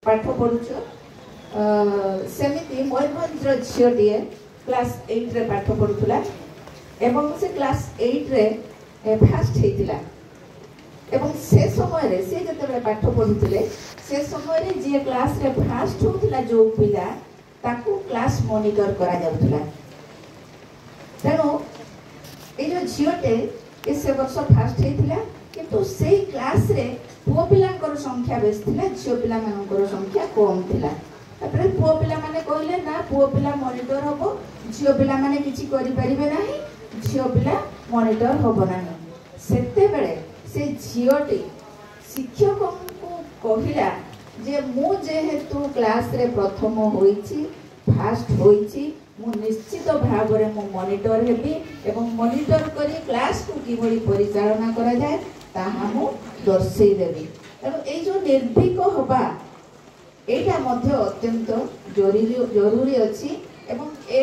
पाठ पढ़ुच सेमती मयूरभंज झीटे क्लास 8 रे पाठ पढ़ुला एवं से क्लास 8 रे फास्ट होता एवं से समय रे से जते पाठ पढ़ुले से समय रे जे क्लास रे फास्ट होता जो पिला ताकू क्लास मॉनिटर करा जाउथला तेणु ये जो झीटे से वर्ष फास्ट होता किंतु से क्लास रे पुओ पिलांकर संख्या बेस थिला झियो पिला मानकर संख्या कम थिला तापर पुओ पिला माने कहले ना पुओ पिला मॉनिटर होबो झियो पिला माने किछि करि परिबे नाही झियो पिला मॉनिटर होबो नाही सेते बेले से झियोटी शिक्षक को कहिला जे मु जेहेतु क्लास रे प्रथम होईछि फास्ट होईछि मु निश्चित भाव रे मु मॉनिटर हेबी एवं मॉनिटर करी क्लास को किभଳି परिचालना करा जाय ताहा मु दर्शै देबी तेणु ए जो निर्भीक होबा एटा मध्य अत्यंत जरूरी अछि एवं ए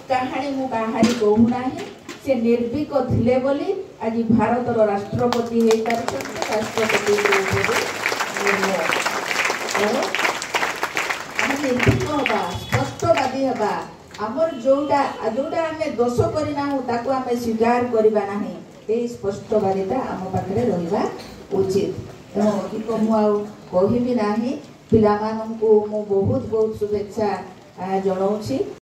कहानी मु बाहरी कहू नाही से निर्भीक थिले बोली आज भारतर राष्ट्रपति हे पारछन राष्ट्रपति निर्भीक होबा स्पष्टवादी होबा आमर जोड़ा जोड़ा आमे दोष करना ताको आमे स्वीकार करबा नाही ए स्पष्टवादिता आम पाखरे रहिबा उचित तेणु अधिक मुझे कहि नाही पिलामानंकु मु बहुत बहुत शुभेच्छा जनाऊँगी।